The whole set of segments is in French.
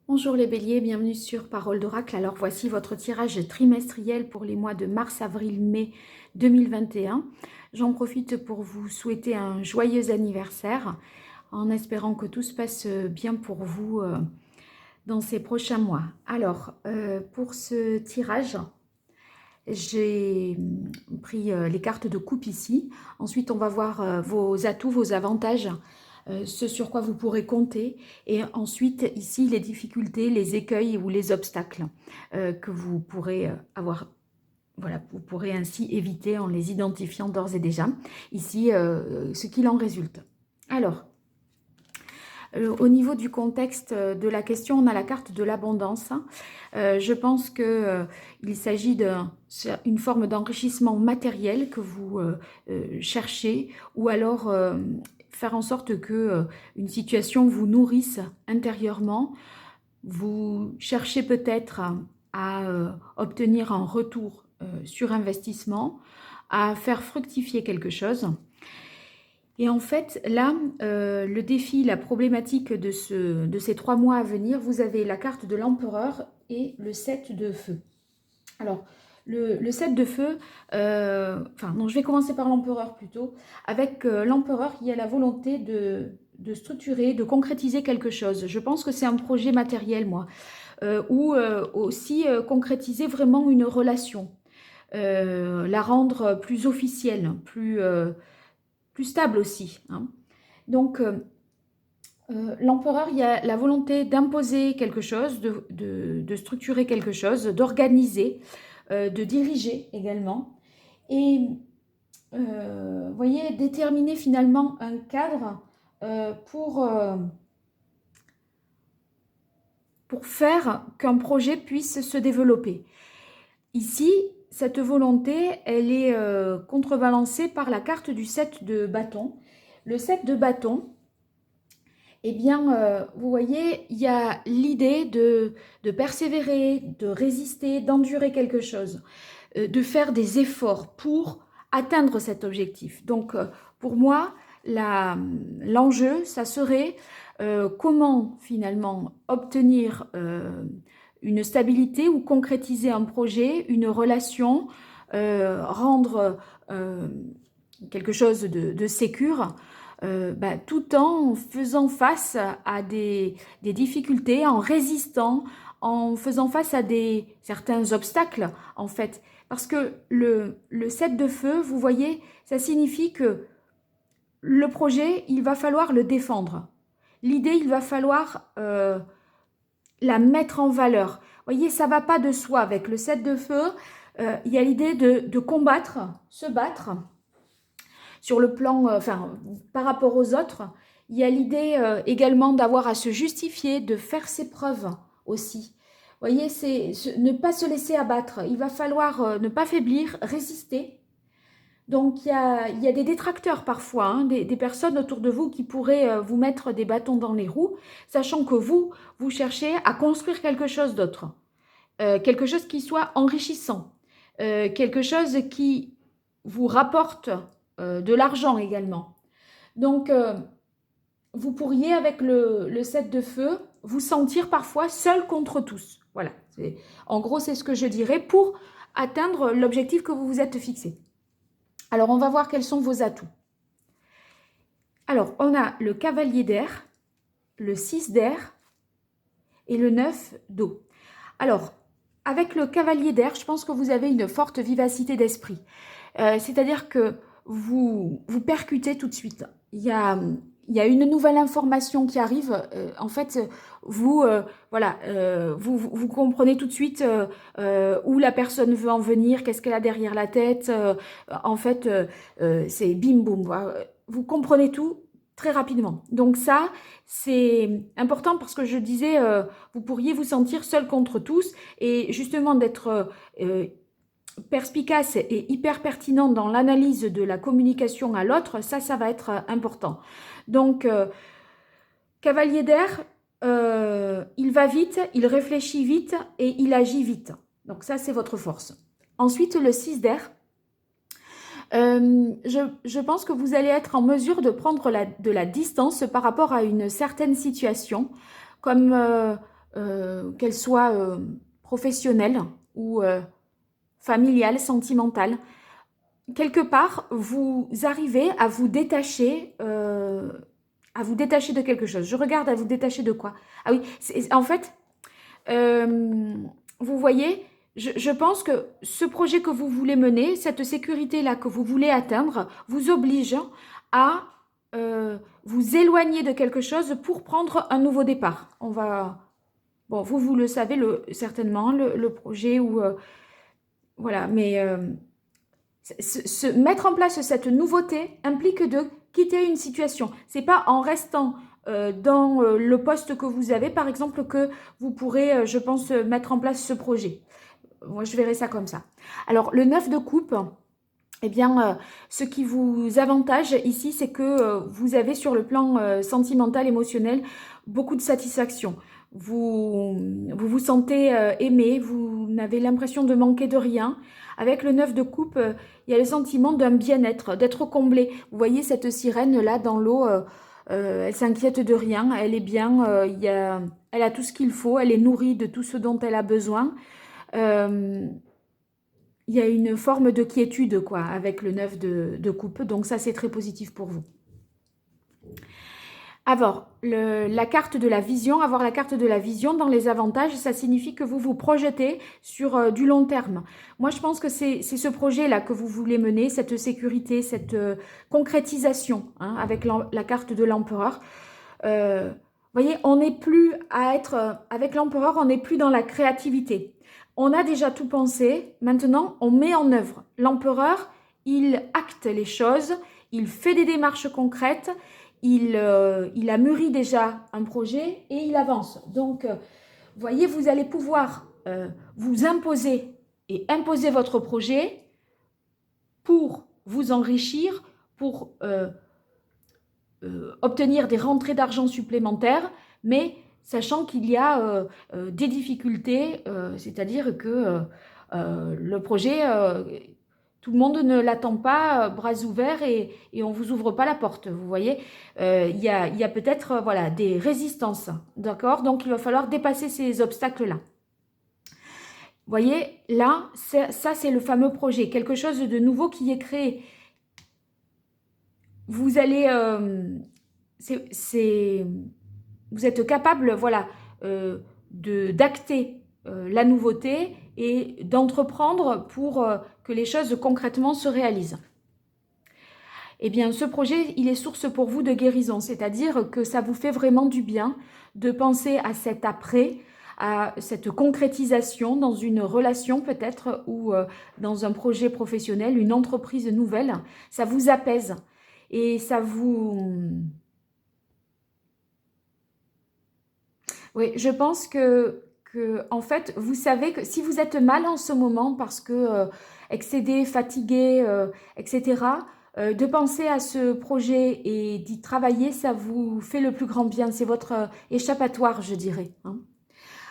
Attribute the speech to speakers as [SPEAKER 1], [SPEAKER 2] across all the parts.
[SPEAKER 1] Bonjour les béliers, bienvenue sur Parole d'Oracle. Alors voici votre tirage trimestriel pour les mois de mars, avril, mai 2021. J'en profite pour vous souhaiter un joyeux anniversaire en espérant que tout se passe bien pour vous dans ces prochains mois. Alors pour ce tirage, j'ai pris les cartes de coupe ici. Ensuite, on va voir vos atouts, vos avantages, ce sur quoi vous pourrez compter. Et ensuite, ici, les difficultés, les écueils ou les obstacles que vous pourrez avoir. Voilà, vous pourrez ainsi éviter en les identifiant d'ores et déjà. Ici, ce qu'il en résulte. Alors, au niveau du contexte de la question, on a la carte de l'abondance. Je pense qu'il s'agit d'une forme d'enrichissement matériel que vous cherchez, ou alors faire en sorte que une situation vous nourrisse intérieurement. Vous cherchez peut-être à obtenir un retour sur investissement, à faire fructifier quelque chose. Et en fait, là, le défi, la problématique de ces 3 mois à venir, vous avez la carte de l'empereur et le 7 de feu. Alors, le 7 de feu, non, je vais commencer par l'empereur plutôt. Avec l'empereur, il y a la volonté de structurer, de concrétiser quelque chose. Je pense que c'est un projet matériel, moi. Ou aussi concrétiser vraiment une relation. La rendre plus officielle, plus stable aussi. Hein. Donc, l'empereur, il y a la volonté d'imposer quelque chose, de structurer quelque chose, d'organiser, de diriger également. Et, vous voyez, déterminer finalement un cadre pour faire qu'un projet puisse se développer. Ici, cette volonté, elle est contrebalancée par la carte du 7 de bâton. Le 7 de bâton, eh bien, vous voyez, il y a l'idée de persévérer, de résister, d'endurer quelque chose, de faire des efforts pour atteindre cet objectif. Donc, pour moi, l'enjeu, ça serait comment finalement obtenir une stabilité ou concrétiser un projet, une relation, rendre quelque chose de sécure, tout en faisant face à des difficultés, en résistant, en faisant face à certains obstacles, en fait. Parce que le 7 de feu, vous voyez, ça signifie que le projet, il va falloir le défendre. L'idée, il va falloir la mettre en valeur. Vous voyez, ça ne va pas de soi. Avec le 7 de feu, il y a l'idée de combattre, se battre, sur le plan, par rapport aux autres. Il y a l'idée également d'avoir à se justifier, de faire ses preuves aussi. Vous voyez, c'est ne pas se laisser abattre. Il va falloir ne pas faiblir, résister. Donc, il y a des détracteurs parfois, hein, des personnes autour de vous qui pourraient vous mettre des bâtons dans les roues, sachant que vous cherchez à construire quelque chose d'autre. Quelque chose qui soit enrichissant. Quelque chose qui vous rapporte de l'argent également. Donc, vous pourriez, avec le 7 de feu, vous sentir parfois seul contre tous. Voilà. En gros, c'est ce que je dirais pour atteindre l'objectif que vous vous êtes fixé. Alors, on va voir quels sont vos atouts. Alors, on a le cavalier d'air, le 6 d'air et le 9 d'eau. Alors, avec le cavalier d'air, je pense que vous avez une forte vivacité d'esprit. C'est-à-dire que vous percutez tout de suite. Il y a une nouvelle information qui arrive. En fait, vous comprenez tout de suite où la personne veut en venir, qu'est-ce qu'elle a derrière la tête. En fait, c'est bim boum. Vous comprenez tout très rapidement. Donc ça, c'est important parce que je disais, vous pourriez vous sentir seul contre tous et justement d'être perspicace et hyper pertinent dans l'analyse de la communication à l'autre, ça va être important. Donc, cavalier d'air, il va vite, il réfléchit vite et il agit vite. Donc ça, c'est votre force. Ensuite, le 6 d'air. Je pense que vous allez être en mesure de prendre de la distance par rapport à une certaine situation, comme qu'elle soit professionnelle ou familiale, sentimentale. Quelque part, vous arrivez à vous détacher de quelque chose. Je regarde à vous détacher de quoi? Ah oui, en fait, euh, vous voyez, je pense que ce projet que vous voulez mener, cette sécurité-là que vous voulez atteindre, vous oblige à vous éloigner de quelque chose pour prendre un nouveau départ. On va... Bon, vous le savez certainement, le projet ou... voilà, mais mettre en place cette nouveauté implique de quitter une situation. C'est pas en restant dans le poste que vous avez, par exemple, que vous pourrez, je pense, mettre en place ce projet. Moi, je verrais ça comme ça. Alors, le 9 de coupe, eh bien, ce qui vous avantage ici, c'est que vous avez sur le plan sentimental, émotionnel, beaucoup de satisfaction. Vous sentez aimé, vous n'avez l'impression de manquer de rien. Avec le 9 de coupe, il y a le sentiment d'un bien-être, d'être comblé. Vous voyez cette sirène-là dans l'eau, elle s'inquiète de rien, elle est bien, elle a tout ce qu'il faut, elle est nourrie de tout ce dont elle a besoin. Il y a une forme de quiétude quoi, avec le 9 de coupe, donc ça c'est très positif pour vous. Alors, la carte de la vision, avoir la carte de la vision dans les avantages, ça signifie que vous vous projetez sur du long terme. Moi, je pense que c'est ce projet-là que vous voulez mener, cette sécurité, cette concrétisation hein, avec la carte de l'empereur. Vous voyez, on n'est plus à être, avec l'empereur, on n'est plus dans la créativité. On a déjà tout pensé, maintenant on met en œuvre. L'empereur, il acte les choses, il fait des démarches concrètes, il a mûri déjà un projet et il avance. Donc, vous voyez, vous allez pouvoir vous imposer et imposer votre projet pour vous enrichir, pour obtenir des rentrées d'argent supplémentaires, mais sachant qu'il y a des difficultés, c'est-à-dire que le projet, tout le monde ne l'attend pas bras ouverts et on ne vous ouvre pas la porte, vous voyez. Il y a peut-être voilà, des résistances, d'accord? Donc il va falloir dépasser ces obstacles-là. Vous voyez, là, ça c'est le fameux projet, quelque chose de nouveau qui est créé. Vous allez... vous êtes capable voilà, d'acter la nouveauté et d'entreprendre pour que les choses concrètement se réalisent. Eh bien, ce projet, il est source pour vous de guérison, c'est-à-dire que ça vous fait vraiment du bien de penser à cet après, à cette concrétisation dans une relation peut-être ou dans un projet professionnel, une entreprise nouvelle. Ça vous apaise et ça vous... Oui, je pense en fait, vous savez que si vous êtes mal en ce moment parce que excédé, fatigué, etc., de penser à ce projet et d'y travailler, ça vous fait le plus grand bien. C'est votre échappatoire, je dirais. Hein.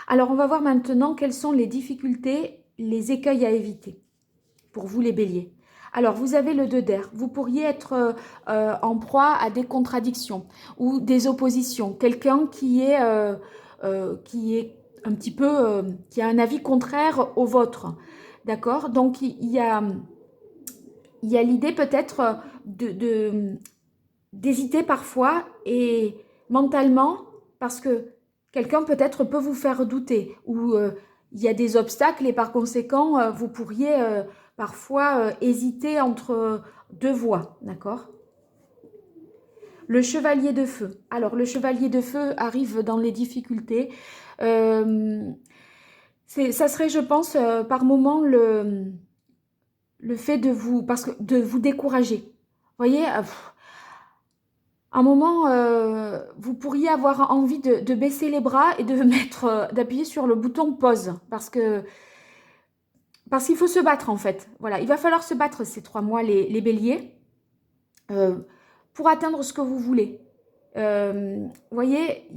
[SPEAKER 1] Alors, on va voir maintenant quelles sont les difficultés, les écueils à éviter pour vous les béliers. Alors, vous avez le 2 d'air. Vous pourriez être en proie à des contradictions ou des oppositions. Quelqu'un qui est un petit peu, qui a un avis contraire au vôtre. D'accord? Donc, il y a l'idée peut-être d'hésiter parfois et mentalement, parce que quelqu'un peut-être peut vous faire douter ou il y a des obstacles et par conséquent, vous pourriez parfois hésiter entre deux voies, d'accord? Le chevalier de feu. Alors, le chevalier de feu arrive dans les difficultés. Ça serait, je pense, par moment le fait de vous décourager. Vous voyez, un moment, vous pourriez avoir envie de baisser les bras et d'appuyer sur le bouton pause parce qu'il faut se battre en fait. Voilà, il va falloir se battre ces 3 mois, les béliers, pour atteindre ce que vous voulez. Vous voyez,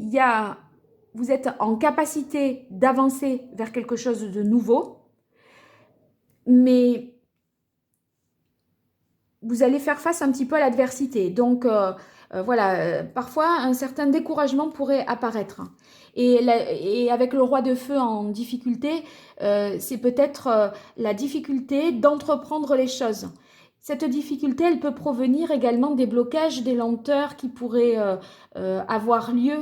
[SPEAKER 1] vous êtes en capacité d'avancer vers quelque chose de nouveau, mais vous allez faire face un petit peu à l'adversité. Donc, voilà, parfois un certain découragement pourrait apparaître. Et avec le roi de feu en difficulté, c'est peut-être la difficulté d'entreprendre les choses. Cette difficulté, elle peut provenir également des blocages, des lenteurs qui pourraient avoir lieu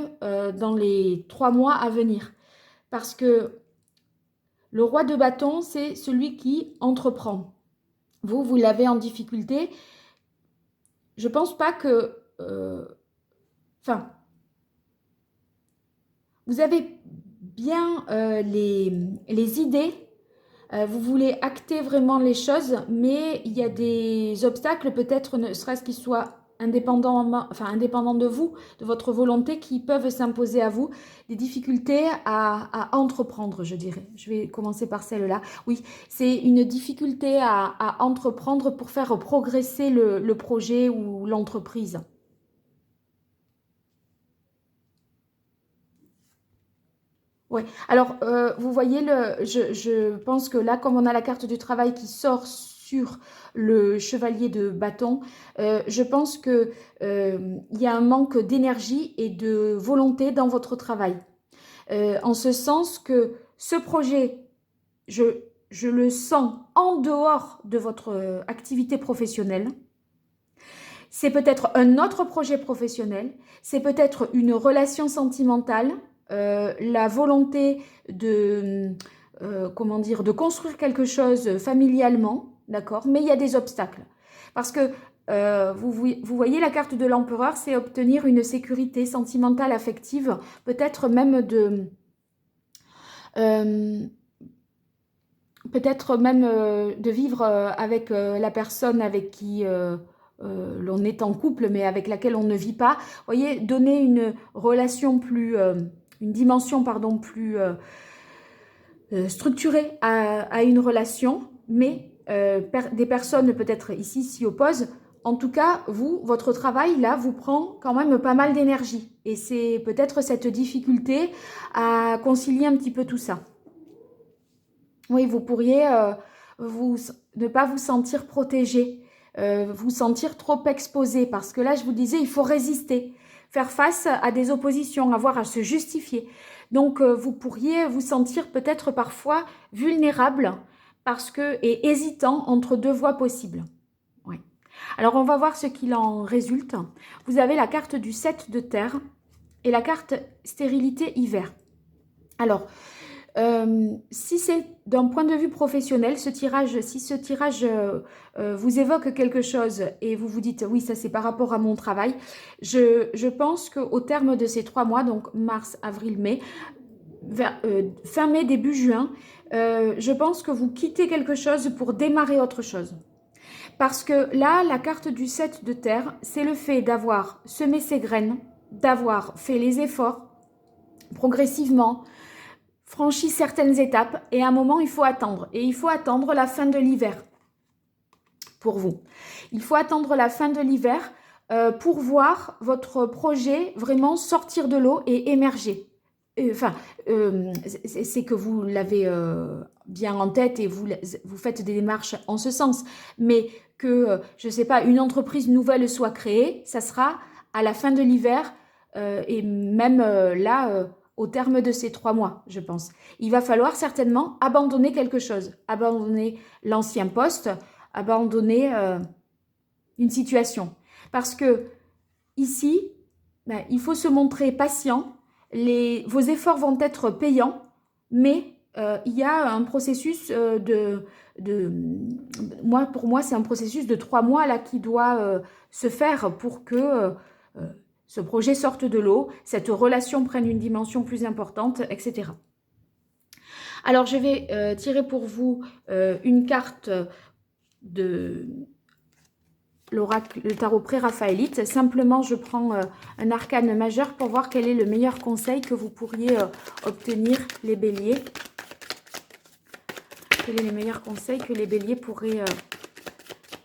[SPEAKER 1] dans les 3 mois à venir. Parce que le roi de bâton, c'est celui qui entreprend. Vous l'avez en difficulté. Je pense pas que... Enfin, vous avez bien les idées, vous voulez acter vraiment les choses, mais il y a des obstacles, peut-être ne serait-ce qu'ils soient indépendants de vous, de votre volonté, qui peuvent s'imposer à vous, des difficultés à entreprendre, je dirais. Je vais commencer par celle-là. Oui, c'est une difficulté à entreprendre pour faire progresser le projet ou l'entreprise. Ouais. Alors, vous voyez, je pense que là, comme on a la carte du travail qui sort sur le chevalier de bâton, je pense que il y a un manque d'énergie et de volonté dans votre travail. En ce sens que ce projet, je le sens en dehors de votre activité professionnelle. C'est peut-être un autre projet professionnel, c'est peut-être une relation sentimentale, la volonté de, comment dire, de construire quelque chose familialement, d'accord? Mais il y a des obstacles. Parce que vous voyez la carte de l'empereur, c'est obtenir une sécurité sentimentale, affective, peut-être même euh, de vivre avec la personne avec qui l'on est en couple, mais avec laquelle on ne vit pas. Vous voyez, donner une relation plus, une dimension, pardon, plus structurée à une relation, mais des personnes peut-être ici s'y opposent. En tout cas, vous, votre travail, là, vous prend quand même pas mal d'énergie. Et c'est peut-être cette difficulté à concilier un petit peu tout ça. Oui, vous pourriez vous, ne pas vous sentir protégé, vous sentir trop exposé, parce que là, je vous disais, il faut résister, faire face à des oppositions, avoir à se justifier. Donc, vous pourriez vous sentir peut-être parfois vulnérable et hésitant entre deux voies possibles. Oui. Alors, on va voir ce qu'il en résulte. Vous avez la carte du 7 de terre et la carte stérilité hiver. Alors, si c'est d'un point de vue professionnel, si ce tirage vous évoque quelque chose et vous vous dites oui, ça c'est par rapport à mon travail, je pense qu'au terme de ces 3 mois, donc mars, avril, mai, fin mai, début juin, je pense que vous quittez quelque chose pour démarrer autre chose. Parce que là, la carte du 7 de terre, c'est le fait d'avoir semé ses graines, d'avoir fait les efforts progressivement, franchi certaines étapes et à un moment, il faut attendre. Et il faut attendre la fin de l'hiver pour vous. Il faut attendre la fin de l'hiver pour voir votre projet vraiment sortir de l'eau et émerger. C'est que vous l'avez bien en tête et vous faites des démarches en ce sens. Mais que, je ne sais pas, une entreprise nouvelle soit créée, ça sera à la fin de l'hiver et même là au terme de ces 3 mois, je pense. Il va falloir certainement abandonner quelque chose, abandonner l'ancien poste, abandonner une situation. Parce que ici, ben, il faut se montrer patient, vos efforts vont être payants, mais il y a un processus pour moi, c'est un processus de 3 mois là qui doit se faire pour que ce projet sorte de l'eau, cette relation prenne une dimension plus importante, etc. Alors, je vais tirer pour vous une carte de l'oracle, le tarot pré-raphaélite. Simplement, je prends un arcane majeur pour voir quel est le meilleur conseil que vous pourriez obtenir, les béliers. Quels sont les meilleurs conseils que les béliers pourraient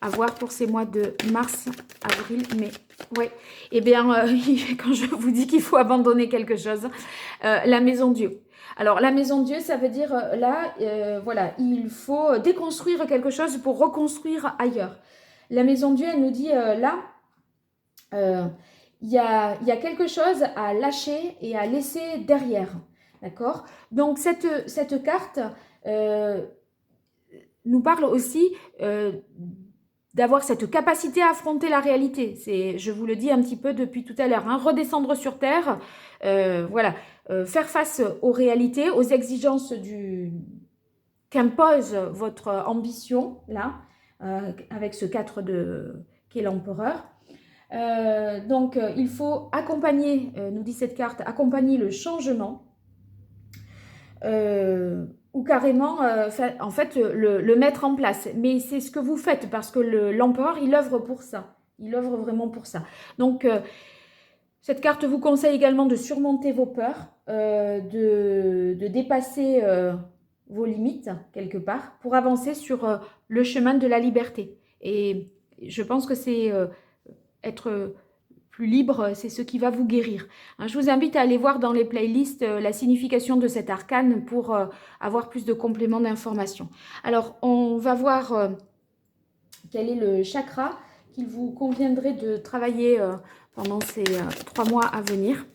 [SPEAKER 1] avoir pour ces mois de mars, avril, mai? Ouais, eh bien, quand je vous dis qu'il faut abandonner quelque chose, la maison Dieu. Alors, la maison Dieu, ça veut dire, là, voilà, il faut déconstruire quelque chose pour reconstruire ailleurs. La maison Dieu, elle nous dit, là, il y a quelque chose à lâcher et à laisser derrière. D'accord? Donc, cette carte nous parle aussi d'avoir cette capacité à affronter la réalité. Je vous le dis un petit peu depuis tout à l'heure, hein, redescendre sur Terre, voilà, faire face aux réalités, aux exigences qu'impose votre ambition, là, avec ce 4 qui est l'empereur. Donc, il faut accompagner, nous dit cette carte, accompagner le changement, ou carrément, en fait, le mettre en place. Mais c'est ce que vous faites, parce que l'empereur, il œuvre pour ça. Il œuvre vraiment pour ça. Donc, cette carte vous conseille également de surmonter vos peurs, de dépasser vos limites, quelque part, pour avancer sur le chemin de la liberté. Et je pense que c'est être plus libre, c'est ce qui va vous guérir. Je vous invite à aller voir dans les playlists la signification de cet arcane pour avoir plus de compléments d'information. Alors, on va voir quel est le chakra qu'il vous conviendrait de travailler pendant ces 3 mois à venir.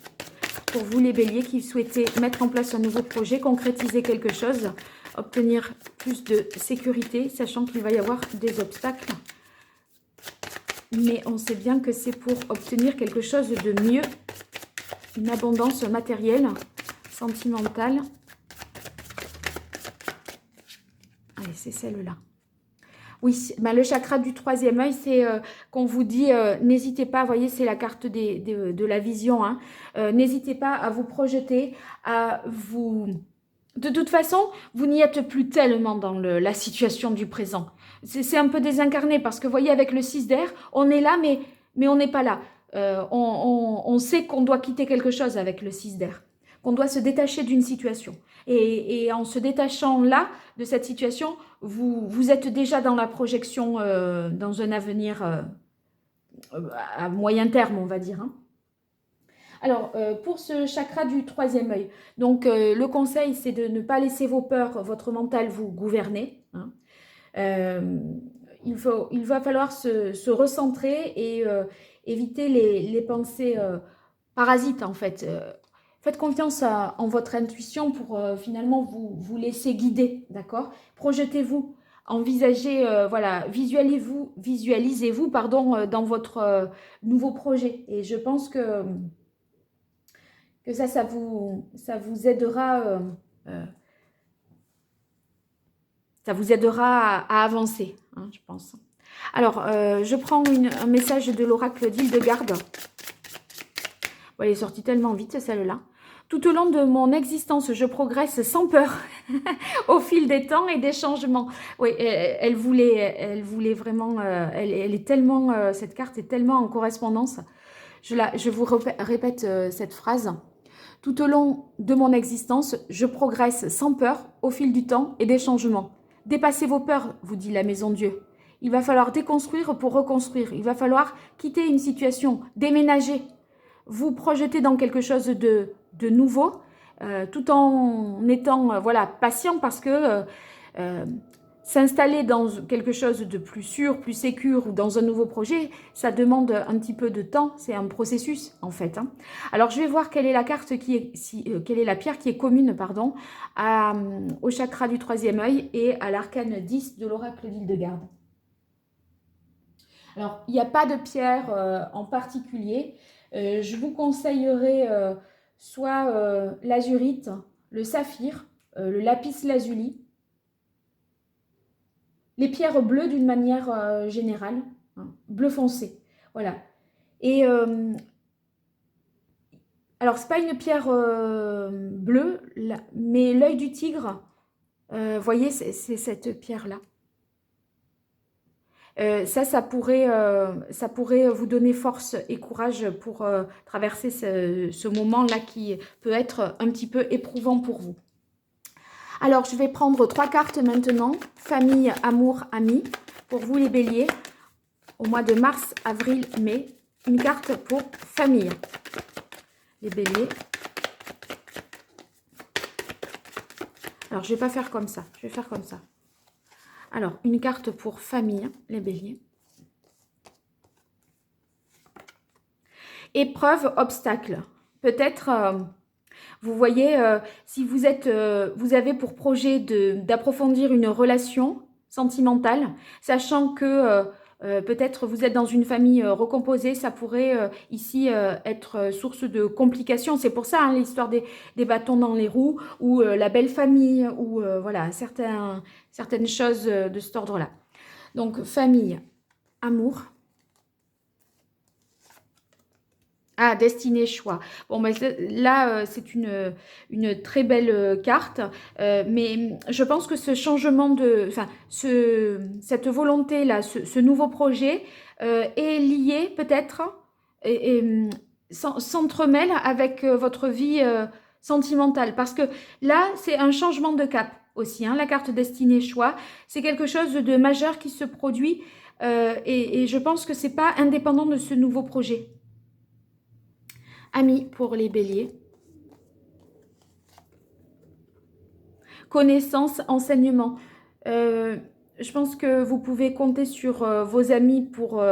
[SPEAKER 1] Pour vous, les béliers qui souhaitez mettre en place un nouveau projet, concrétiser quelque chose, obtenir plus de sécurité, sachant qu'il va y avoir des obstacles. Mais on sait bien que c'est pour obtenir quelque chose de mieux, une abondance matérielle, sentimentale. Allez, c'est celle-là. Oui, ben le chakra du 3e œil, c'est qu'on vous dit, n'hésitez pas, vous voyez, c'est la carte de la vision, hein, n'hésitez pas à vous projeter, à vous... De toute façon, vous n'y êtes plus tellement dans la situation du présent. C'est un peu désincarné parce que, vous voyez, avec le 6 d'air, on est là, mais on n'est pas là. On sait qu'on doit quitter quelque chose avec le 6 d'air, qu'on doit se détacher d'une situation. Et en se détachant là, de cette situation, vous êtes déjà dans la projection, dans un avenir à moyen terme, on va dire, hein. Alors, pour ce chakra du 3e œil, donc le conseil, c'est de ne pas laisser vos peurs, votre mental vous gouverner, hein. Il va falloir se recentrer et éviter les pensées parasites, en fait. Faites confiance en votre intuition pour finalement vous laisser guider, d'accord? Projetez-vous, envisagez, voilà, visualisez-vous, pardon, dans votre nouveau projet. Et je pense que ça vous aidera, ça vous aidera à avancer, hein, je pense. Alors, je prends un message de l'oracle d'Hildegarde. Bon, elle est sortie tellement vite, celle-là. Tout au long de mon existence, je progresse sans peur au fil des temps et des changements. Oui, elle voulait vraiment... elle est tellement... cette carte est tellement en correspondance. Je vous répète cette phrase. Tout au long de mon existence, je progresse sans peur au fil du temps et des changements. Dépassez vos peurs, vous dit la Maison Dieu. Il va falloir déconstruire pour reconstruire. Il va falloir quitter une situation, déménager, vous projeter dans quelque chose de nouveau, tout en étant voilà, patient parce que s'installer dans quelque chose de plus sûr, plus sécure ou dans un nouveau projet, ça demande un petit peu de temps, c'est un processus en fait, hein. Alors je vais voir quelle est la carte quelle est la pierre qui est commune, pardon, au chakra du 3e œil et à l'arcane 10 de l'oracle d'Hildegarde. Alors il n'y a pas de pierre en particulier, je vous conseillerais soit l'azurite, le saphir, le lapis lazuli, les pierres bleues d'une manière générale, hein, bleu foncé, voilà. Et alors c'est pas une pierre bleue, mais l'œil du tigre, voyez, c'est cette pierre-là. Ça pourrait vous donner force et courage pour traverser ce moment-là qui peut être un petit peu éprouvant pour vous. Alors, je vais prendre 3 cartes maintenant. Famille, amour, amis. Pour vous, les béliers, au mois de mars, avril, mai. Une carte pour famille. Les béliers. Alors, je ne vais pas faire comme ça. Je vais faire comme ça. Alors, une carte pour famille, les béliers. épreuve, obstacle. Peut-être, vous voyez, si vous avez pour projet d'approfondir une relation sentimentale, sachant que peut-être vous êtes dans une famille recomposée, ça pourrait ici être source de complications. C'est pour ça, hein, l'histoire des bâtons dans les roues, ou la belle famille, ou voilà, certaines choses de cet ordre-là. Donc, famille, amour. Ah, destinée, choix. Bon, ben, là, c'est une très belle carte, mais je pense que ce changement enfin, cette volonté-là, ce nouveau projet est lié peut-être et s'entremêle avec votre vie sentimentale. Parce que là, c'est un changement de cap aussi, hein, la carte destinée, choix. C'est quelque chose de majeur qui se produit et je pense que c'est pas indépendant de ce nouveau projet. Amis pour les béliers. Connaissances, enseignement. Je pense que vous pouvez compter sur vos amis pour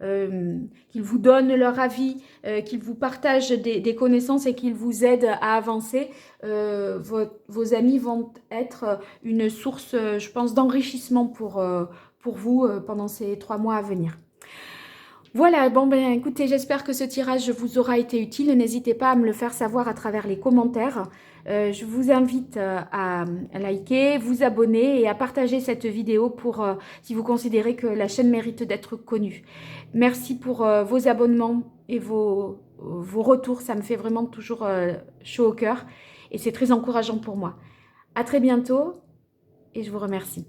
[SPEAKER 1] qu'ils vous donnent leur avis, qu'ils vous partagent des connaissances et qu'ils vous aident à avancer. Vos amis vont être une source, je pense, d'enrichissement pour vous pendant ces 3 mois à venir. Voilà, bon ben écoutez, j'espère que ce tirage vous aura été utile. N'hésitez pas à me le faire savoir à travers les commentaires. Je vous invite à liker, vous abonner et à partager cette vidéo pour si vous considérez que la chaîne mérite d'être connue. Merci pour vos abonnements et vos retours, ça me fait vraiment toujours chaud au cœur et c'est très encourageant pour moi. À très bientôt et je vous remercie.